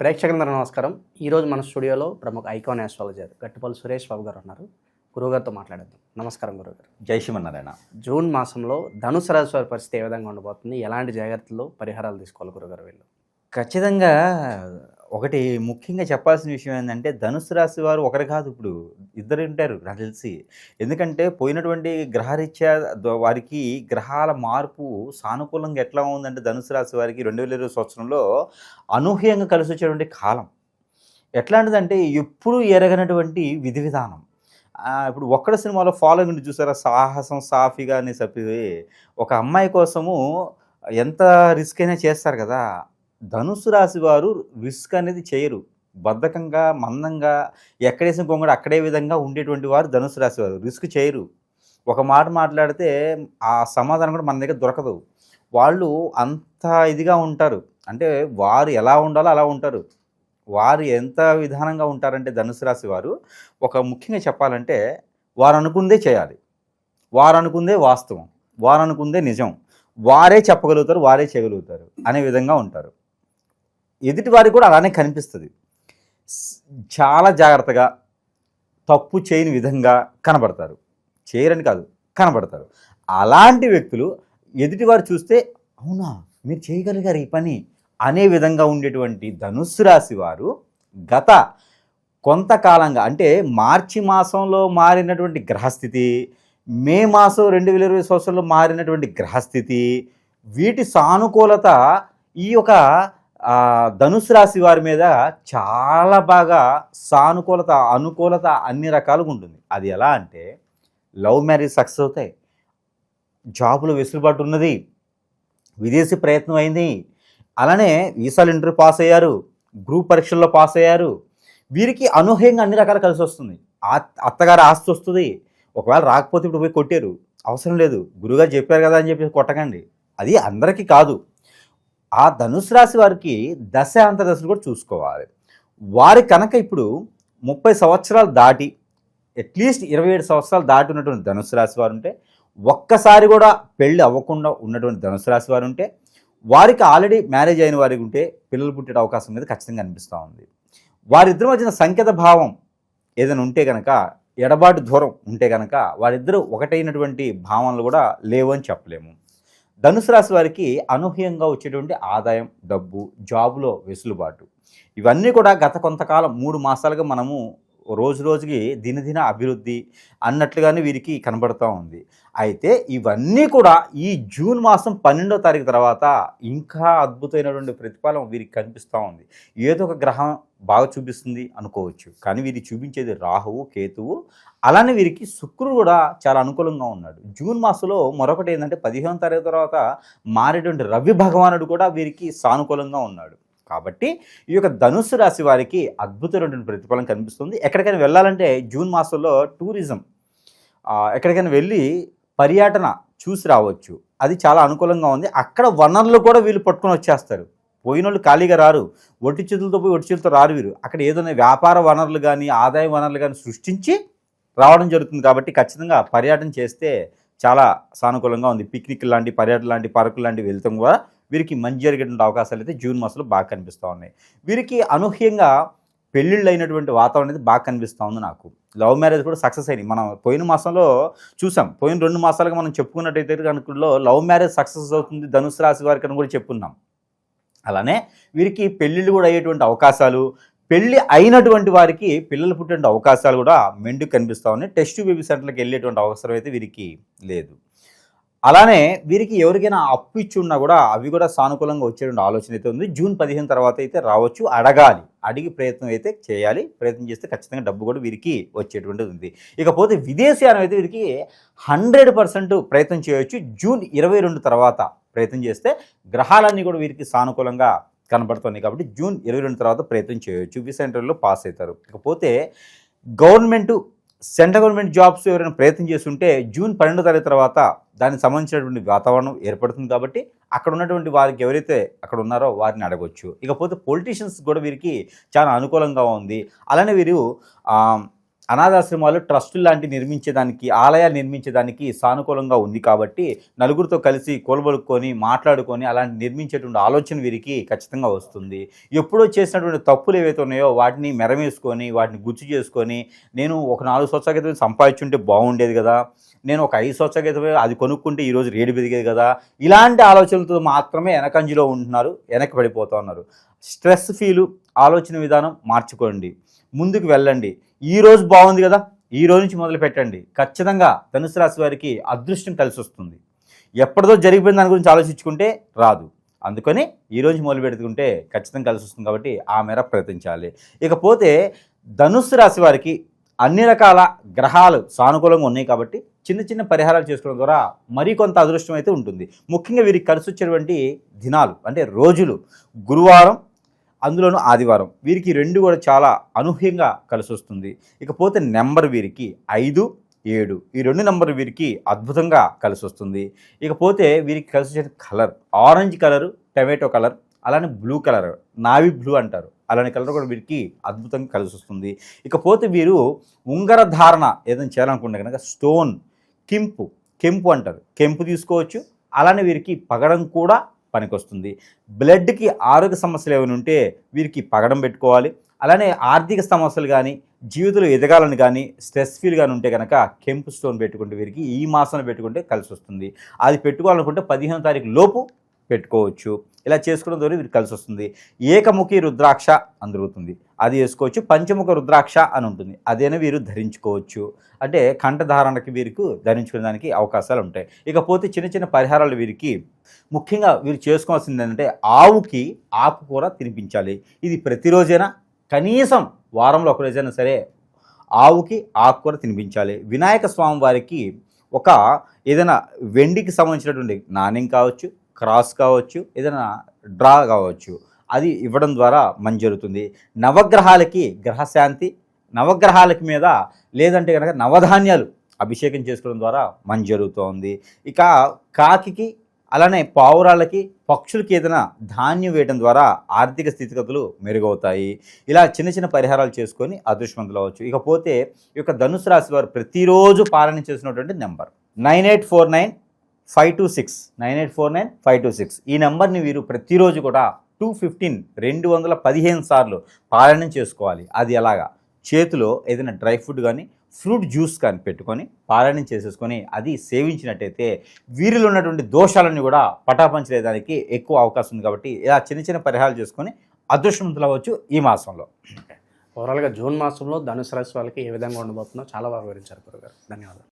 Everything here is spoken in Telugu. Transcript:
ప్రేక్షకులందరూ నమస్కారం. ఈరోజు మన స్టూడియోలో ప్రముఖ ఐకాన్ ఆస్ట్రాలజర్ గట్టుపల్లి సురేష్ బాబు గారు ఉన్నారు. గురువుగారితో మాట్లాడేద్దాం. నమస్కారం గురువుగారు. జై శ్రీమన్నారాయణ. జూన్ మాసంలో ధనుసు రాశి వారి పరిస్థితి ఏ విధంగా ఉండబోతుంది? ఎలాంటి జాగ్రత్తలు, పరిహారాలు తీసుకోవాలి గురుగారు వీళ్ళు? ఖచ్చితంగా ఒకటి ముఖ్యంగా చెప్పాల్సిన విషయం ఏంటంటే, ధనుసు రాశి వారు ఒకరు కాదు, ఇప్పుడు ఇద్దరు ఉంటారు నాకు తెలిసి. ఎందుకంటే పోయినటువంటి గ్రహరీత్యా వారికి గ్రహాల మార్పు సానుకూలంగా ఎట్లా ఉందంటే, ధనుసు రాశి వారికి 2020 సంవత్సరంలో అనూహ్యంగా కలిసి వచ్చేటువంటి కాలం. ఎట్లాంటిదంటే ఎప్పుడూ ఎరగనటువంటి విధి విధానం. ఇప్పుడు ఒక్కడ సినిమాలో ఫాలోయింగ్ చూసారా, సాహసం సాఫీగా అని చెప్పి ఒక అమ్మాయి కోసము ఎంత రిస్క్ అయినా చేస్తారు కదా. ధనుసు రాశి వారు రిస్క్ అనేది చేయరు. బద్ధకంగా మందంగా ఎక్కడేసిన గొంగడు అక్కడే విధంగా ఉండేటువంటి వారు ధనుసు రాశి వారు. రిస్క్ చేయరు. ఒక మాట మాట్లాడితే ఆ సమాధానం కూడా మన దగ్గర దొరకదు. వాళ్ళు అంత ఇదిగా ఉంటారు. అంటే వారు ఎలా ఉండాలో అలా ఉంటారు. వారు ఎంత విధానంగా ఉంటారంటే ధనుసు రాశి వారు, ఒక ముఖ్యంగా చెప్పాలంటే, వారు అనుకుందే చేయాలి, వారు అనుకుందే వాస్తవం, వారు అనుకుందే నిజం, వారే చెప్పగలుగుతారు, వారే చేయగలుగుతారు అనే విధంగా ఉంటారు. ఎదుటి వారికి కూడా అలానే కనిపిస్తుంది. చాలా జాగ్రత్తగా తప్పు చేయని విధంగా కనబడతారు. చేయరని కాదు, కనబడతారు. అలాంటి వ్యక్తులు ఎదుటివారు చూస్తే అవునా మీరు చేయగలిగారు ఈ పని అనే విధంగా ఉండేటువంటి ధనుస్సు రాశి వారు గత కొంతకాలంగా, అంటే మార్చి మాసంలో మారినటువంటి గ్రహస్థితి, మే మాసం 2020 సంవత్సరంలో మారినటువంటి గ్రహస్థితి, వీటి సానుకూలత ఈ యొక్క ధనుసు రాశి వారి మీద చాలా బాగా సానుకూలత, అనుకూలత అన్ని రకాలుగా ఉంటుంది. అది ఎలా అంటే, లవ్ మ్యారేజ్ సక్సెస్ అవుతాయి, జాబులో వెసులుబాటు ఉన్నది, విదేశీ ప్రయత్నం అయింది, అలానే వీసాలు ఇంటర్వ్యూ పాస్ అయ్యారు, గ్రూప్ పరీక్షల్లో పాస్ అయ్యారు. వీరికి అనూహ్యంగా అన్ని రకాలు కలిసి వస్తుంది. అత్తగారి ఆస్తి వస్తుంది. ఒకవేళ రాకపోతే ఇప్పుడు పోయి కొట్టారు, అవసరం లేదు, గురువుగారు చెప్పారు కదా అని చెప్పి కొట్టకండి. అది అందరికీ కాదు. ఆ ధనుసు రాశి వారికి దశాంతదశలు కూడా చూసుకోవాలి. వారి కనుక ఇప్పుడు 30 సంవత్సరాలు దాటి, అట్లీస్ట్ 27 సంవత్సరాలు దాటి ఉన్నటువంటి ధనుసు రాశి వారు ఉంటే, ఒక్కసారి కూడా పెళ్ళి అవ్వకుండా ఉన్నటువంటి ధనుసు రాశి వారు ఉంటే, వారికి ఆల్రెడీ మ్యారేజ్ అయిన వారికి ఉంటే పిల్లలు పుట్టే అవకాశం మీద ఖచ్చితంగా అనిపిస్తూ ఉంది. వారిద్దరి మధ్యన సంకేత భావం ఏదైనా ఉంటే కనుక, ఎడబాటు దూరం ఉంటే కనుక, వారిద్దరూ ఒకటైనటువంటి భావనలు కూడా లేవు అని చెప్పలేము. ధనుసు రాశి వారికి అనూహ్యంగా వచ్చేటువంటి ఆదాయం, డబ్బు, జాబులో వెసులుబాటు, ఇవన్నీ కూడా గత కొంతకాలం 3 మాసాలుగా మనము రోజు రోజుకి దినదిన అభివృద్ధి అన్నట్లుగానే వీరికి కనబడుతూ ఉంది. అయితే ఇవన్నీ కూడా ఈ జూన్ మాసం 12వ తారీఖు తర్వాత ఇంకా అద్భుతమైనటువంటి ప్రతిఫలం వీరికి కనిపిస్తూ ఉంది. ఏదో ఒక గ్రహం బాగా చూపిస్తుంది అనుకోవచ్చు, కానీ వీరికి చూపించేది రాహువు, కేతువు. అలానే వీరికి శుక్రుడు కూడా చాలా అనుకూలంగా ఉన్నాడు. జూన్ మాసంలో మరొకటి ఏంటంటే, 15వ తారీఖు తర్వాత మారేటువంటి రవి భగవానుడు కూడా వీరికి సానుకూలంగా ఉన్నాడు. కాబట్టి ఈ యొక్క ధనుస్సు రాశి వారికి అద్భుతమైనటువంటి ప్రతిఫలం కనిపిస్తుంది. ఎక్కడికైనా వెళ్ళాలంటే జూన్ మాసంలో టూరిజం, ఎక్కడికైనా వెళ్ళి పర్యటన చూసి రావచ్చు. అది చాలా అనుకూలంగా ఉంది. అక్కడ వనరులు కూడా వీళ్ళు పట్టుకొని వచ్చేస్తారు. పోయిన వాళ్ళు ఖాళీగా రారు, ఒట్టి చేతులతో పోయి ఒట్టి చేతులతో రారు వీరు. అక్కడ ఏదైనా వ్యాపార వనరులు కానీ, ఆదాయ వనరులు కానీ సృష్టించి రావడం జరుగుతుంది. కాబట్టి ఖచ్చితంగా పర్యటన చేస్తే చాలా సానుకూలంగా ఉంది. పిక్నిక్ లాంటి, పర్యటన లాంటి, పార్కులు లాంటివి వెళ్తాం కూడా వీరికి మంచి జరిగేటువంటి అవకాశాలు అయితే జూన్ మాసంలో బాగా కనిపిస్తూ ఉన్నాయి. వీరికి అనూహ్యంగా పెళ్ళిళ్ళు అయినటువంటి వాతావరణం అనేది బాగా కనిపిస్తూ ఉంది నాకు. లవ్ మ్యారేజ్ కూడా సక్సెస్ అయినాయి. మనం పోయిన మాసంలో చూసాం. పోయిన 2 మాసాలుగా మనం చెప్పుకున్నట్టయితే కనుకలో లవ్ మ్యారేజ్ సక్సెస్ అవుతుంది ధనుసు రాశి వారికి అని కూడా చెప్పుకున్నాం. అలానే వీరికి పెళ్ళిళ్ళు కూడా అయ్యేటువంటి అవకాశాలు, పెళ్ళి అయినటువంటి వారికి పిల్లలు పుట్టే అవకాశాలు కూడా మెండుకు కనిపిస్తూ ఉన్నాయి. టెస్ట్ బేబీ సెంటర్లకు వెళ్ళేటువంటి అవసరం అయితే వీరికి లేదు. అలానే వీరికి ఎవరికైనా అప్పు ఇచ్చి ఉన్నా కూడా అవి కూడా సానుకూలంగా వచ్చేటువంటి ఆలోచన అయితే ఉంది. జూన్ 15 తర్వాత అయితే రావచ్చు. అడగాలి, అడిగి ప్రయత్నం అయితే చేయాలి. ప్రయత్నం చేస్తే ఖచ్చితంగా డబ్బు కూడా వీరికి వచ్చేటువంటిది ఉంది. ఇకపోతే విదేశీయానం అయితే వీరికి 100% ప్రయత్నం చేయవచ్చు. జూన్ 22 తర్వాత ప్రయత్నం చేస్తే గ్రహాలన్నీ కూడా వీరికి సానుకూలంగా కనబడుతున్నాయి. కాబట్టి జూన్ 22 తర్వాత ప్రయత్నం చేయవచ్చు. వీసా ఇంటర్వ్యూలో పాస్ అవుతారు. ఇకపోతే సెంట్రల్ గవర్నమెంట్ జాబ్స్ ఎవరైనా ప్రయత్నం చేస్తుంటే జూన్ 12వ తారీఖు తర్వాత దానికి సంబంధించినటువంటి వాతావరణం ఏర్పడుతుంది. కాబట్టి అక్కడ ఉన్నటువంటి వారికి ఎవరైతే అక్కడ ఉన్నారో వారిని అడగవచ్చు. ఇకపోతే పొలిటీషియన్స్ కూడా వీరికి చాలా అనుకూలంగా ఉంది. అలానే వీరు అనాథాశ్రమాలు ట్రస్టులు లాంటి నిర్మించేదానికి, ఆలయాలు నిర్మించేదానికి సానుకూలంగా ఉంది కాబట్టి నలుగురితో కలిసి కూలబలుక్కొని మాట్లాడుకొని అలాంటి నిర్మించేటువంటి ఆలోచన వీరికి ఖచ్చితంగా వస్తుంది. ఎప్పుడో చేసినటువంటి తప్పులు ఏవైతే ఉన్నాయో వాటిని మెరమేసుకొని వాటిని గుర్తు చేసుకొని నేను ఒక 4 సంవత్సరాల క్రితం సంపాదించుంటే బాగుండేది కదా, నేను ఒక 5 సంవత్సరాల క్రితమే అది కొనుక్కుంటే ఈరోజు రేటు పెరిగేది కదా, ఇలాంటి ఆలోచనలతో మాత్రమే వెనకంజలో ఉంటున్నారు, వెనక్కి పడిపోతూ ఉన్నారు. స్ట్రెస్ ఫీలు ఆలోచన విధానం మార్చుకోండి, ముందుకు వెళ్ళండి. ఈరోజు బాగుంది కదా, ఈ రోజు నుంచి మొదలు పెట్టండి. ఖచ్చితంగా ధనుసు రాశి వారికి అదృష్టం కలిసి వస్తుంది. ఎప్పటిదో జరిగిపోయిన దాని గురించి ఆలోచించుకుంటే రాదు. అందుకని ఈరోజు మొదలు పెట్టుకుంటే ఖచ్చితంగా కలిసి వస్తుంది కాబట్టి ఆ మేర ప్రయత్నించాలి. ఇకపోతే ధనుసు రాశి వారికి అన్ని రకాల గ్రహాలు సానుకూలంగా ఉన్నాయి కాబట్టి చిన్న చిన్న పరిహారాలు చేసుకోవడం ద్వారా మరికొంత అదృష్టం అయితే ఉంటుంది. ముఖ్యంగా వీరికి కలిసి వచ్చేటువంటి దినాలు అంటే రోజులు గురువారం, అందులోనూ ఆదివారం. వీరికి 2 కూడా చాలా అనూహ్యంగా కలిసి వస్తుంది. ఇకపోతే నెంబర్ వీరికి 5, 7 ఈ 2 నెంబర్ వీరికి అద్భుతంగా కలిసి వస్తుంది. ఇకపోతే వీరికి కలిసి వచ్చే colour orange colour, tomato colour, అలానే బ్లూ కలర్, నావీ బ్లూ అంటారు, అలానే కలర్ కూడా వీరికి అద్భుతంగా కలిసి వస్తుంది. ఇకపోతే వీరు ఉంగర ధారణ ఏదైనా చేయాలనుకుంటే కనుక స్టోన్ కెంపు అంటారు, కెంపు తీసుకోవచ్చు. అలానే వీరికి పగడం కూడా పనికొస్తుంది. బ్లడ్కి ఆరోగ్య సమస్యలు ఏమైనా ఉంటే వీరికి పగడం పెట్టుకోవాలి. అలానే ఆర్థిక సమస్యలు కానీ జీవితంలో ఎదగాలని కానీ స్ట్రెస్ ఫీల్ కానీ ఉంటే కనుక కెంపు స్టోన్ పెట్టుకుంటే వీరికి ఈ మాసంలో పెట్టుకుంటే కలిసి వస్తుంది. అది పెట్టుకోవాలనుకుంటే 15వ తారీఖు లోపు పెట్టుకోవచ్చు. ఇలా చేసుకోవడం ద్వారా వీరికి కలిసి వస్తుంది. ఏకముఖి రుద్రాక్ష అని దొరుకుతుంది, అది వేసుకోవచ్చు. పంచముఖ రుద్రాక్ష అని ఉంటుంది, అదేనా వీరు ధరించుకోవచ్చు. అంటే కంఠధారణకి వీరికి ధరించుకోవడానికి అవకాశాలు ఉంటాయి. ఇకపోతే చిన్న చిన్న పరిహారాలు వీరికి ముఖ్యంగా వీరు చేసుకోవాల్సింది ఏంటంటే ఆవుకి ఆకుకూర తినిపించాలి. ఇది ప్రతిరోజైనా కనీసం వారంలో ఒక రోజైనా సరే ఆవుకి ఆకుకూర తినిపించాలి. వినాయక స్వామి వారికి ఒక ఏదైనా వెండికి సంబంధించినటువంటి నాణ్యం కావచ్చు, క్రాస్ కావచ్చు, ఏదైనా డ్రా కావచ్చు, అది ఇవ్వడం ద్వారా మంచి జరుగుతుంది. నవగ్రహాలకి గ్రహశాంతి, నవగ్రహాలకి మీద లేదంటే కనుక నవధాన్యాలు అభిషేకం చేసుకోవడం ద్వారా మంచి జరుగుతోంది. ఇక కాకికి అలానే పావురాళ్ళకి పక్షులకి ఏదైనా ధాన్యం వేయడం ద్వారా ఆర్థిక స్థితిగతులు మెరుగవుతాయి. ఇలా చిన్న చిన్న పరిహారాలు చేసుకొని అదృష్టవంతులు అవ్వచ్చు. ఇకపోతే ఈ యొక్క ధనుసు రాశి వారు ప్రతిరోజు పాలన చేసినటువంటి నెంబర్ 9849-526 9849-526 ఈ నెంబర్ని వీరు ప్రతిరోజు కూడా 215 సార్లు పారాయణం చేసుకోవాలి. అది ఎలాగా, చేతిలో ఏదైనా డ్రై ఫ్రూట్ కానీ ఫ్రూట్ జ్యూస్ కానీ పెట్టుకొని పారాయణం చేసేసుకొని అది సేవించినట్టయితే వీరిలో ఉన్నటువంటి దోషాలన్నీ కూడా పటాపంచలేదానికి ఎక్కువ అవకాశం ఉంది. కాబట్టి ఇలా చిన్న చిన్న పరిహారాలు చేసుకొని అదృష్టవంతులు అవ్వచ్చు ఈ మాసంలో. ఓవరాల్గా జూన్ మాసంలో ధనుసు రాశి వాళ్ళకి ఏ విధంగా ఉండబోతుందో చాలా బాగా వివరించారు గురుగారు. ధన్యవాదాలు.